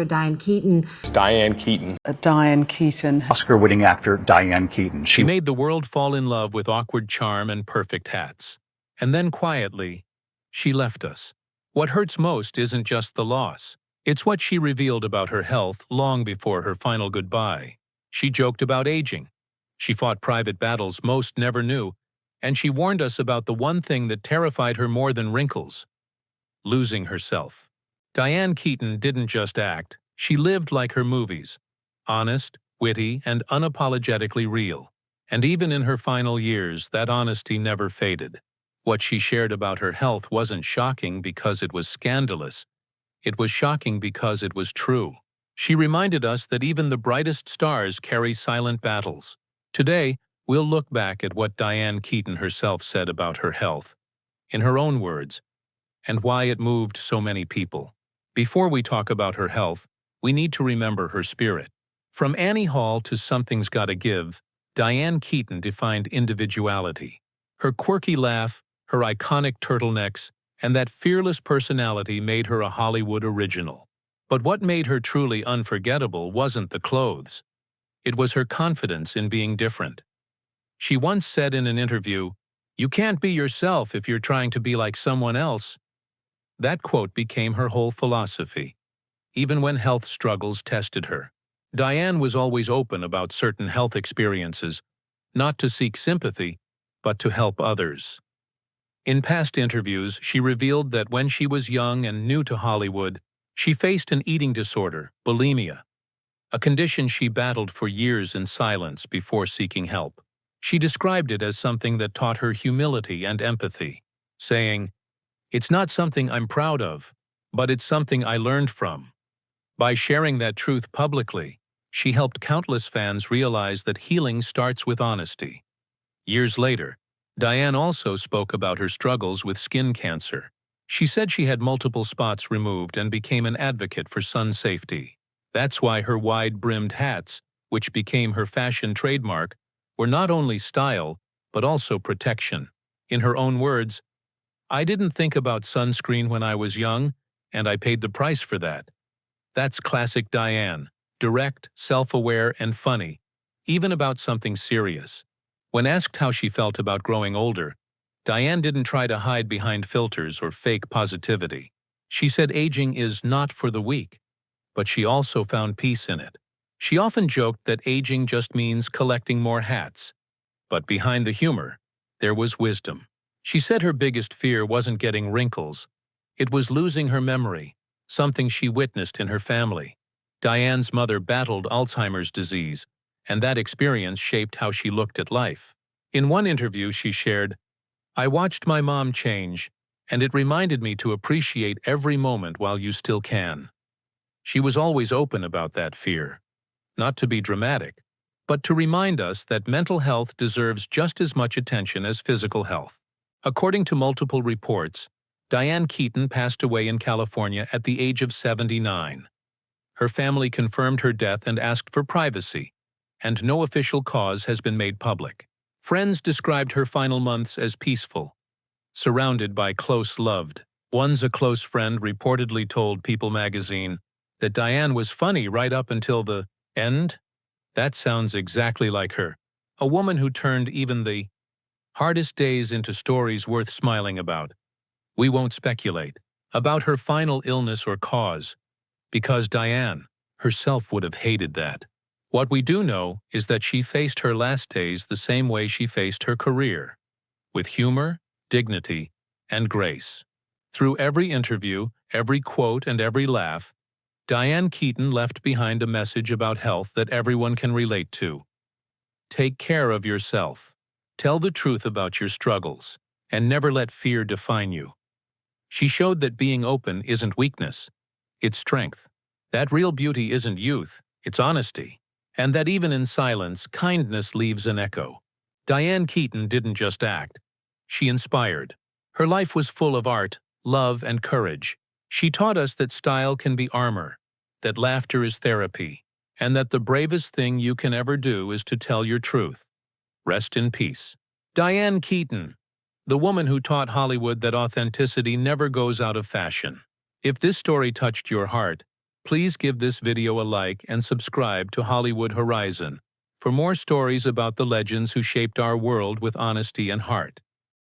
Diane Keaton. Diane Keaton. Diane Keaton. Oscar-winning actor Diane Keaton. She made the world fall in love with awkward charm and perfect hats. And then quietly, she left us. What hurts most isn't just the loss. It's what she revealed about her health long before her final goodbye. She joked about aging. She fought private battles most never knew. And she warned us about the one thing that terrified her more than wrinkles: losing herself. Diane Keaton didn't just act. She lived like her movies. Honest, witty, and unapologetically real. And even in her final years, that honesty never faded. What she shared about her health wasn't shocking because it was scandalous. It was shocking because it was true. She reminded us that even the brightest stars carry silent battles. Today, we'll look back at what Diane Keaton herself said about her health, in her own words, and why it moved so many people. Before we talk about her health, we need to remember her spirit. From Annie Hall to Something's Gotta Give, Diane Keaton defined individuality. Her quirky laugh, her iconic turtlenecks, and that fearless personality made her a Hollywood original. But what made her truly unforgettable wasn't the clothes. It was her confidence in being different. She once said in an interview, "You can't be yourself if you're trying to be like someone else." That quote became her whole philosophy, even when health struggles tested her. Diane was always open about certain health experiences, not to seek sympathy, but to help others. In past interviews, she revealed that when she was young and new to Hollywood, she faced an eating disorder, bulimia, a condition she battled for years in silence before seeking help. She described it as something that taught her humility and empathy, saying, "It's not something I'm proud of, but it's something I learned from." By sharing that truth publicly, she helped countless fans realize that healing starts with honesty. Years later, Diane also spoke about her struggles with skin cancer. She said she had multiple spots removed and became an advocate for sun safety. That's why her wide-brimmed hats, which became her fashion trademark, were not only style, but also protection. In her own words, "I didn't think about sunscreen when I was young, and I paid the price for that." That's classic Diane, direct, self-aware, and funny, even about something serious. When asked how she felt about growing older, Diane didn't try to hide behind filters or fake positivity. She said aging is not for the weak, but she also found peace in it. She often joked that aging just means collecting more hats. But behind the humor, there was wisdom. She said her biggest fear wasn't getting wrinkles. It was losing her memory, something she witnessed in her family. Diane's mother battled Alzheimer's disease, and that experience shaped how she looked at life. In one interview, she shared, "I watched my mom change, and it reminded me to appreciate every moment while you still can." She was always open about that fear, not to be dramatic, but to remind us that mental health deserves just as much attention as physical health. According to multiple reports, Diane Keaton passed away in California at the age of 79. Her family confirmed her death and asked for privacy, and no official cause has been made public. Friends described her final months as peaceful, surrounded by close loved. Once a close friend reportedly told People magazine that Diane was funny right up until the end. That sounds exactly like her, a woman who turned even the hardest days into stories worth smiling about. We won't speculate about her final illness or cause, because Diane herself would have hated that. What we do know is that she faced her last days the same way she faced her career, with humor, dignity, and grace. Through every interview, every quote, and every laugh, Diane Keaton left behind a message about health that everyone can relate to. Take care of yourself. Tell the truth about your struggles, and never let fear define you. She showed that being open isn't weakness, it's strength. That real beauty isn't youth, it's honesty. And that even in silence, kindness leaves an echo. Diane Keaton didn't just act. She inspired. Her life was full of art, love, and courage. She taught us that style can be armor, that laughter is therapy, and that the bravest thing you can ever do is to tell your truth. Rest in peace. Diane Keaton, the woman who taught Hollywood that authenticity never goes out of fashion. If this story touched your heart, Please give this video a like and subscribe to Hollywood Horizon for more stories about the legends who shaped our world with honesty and heart.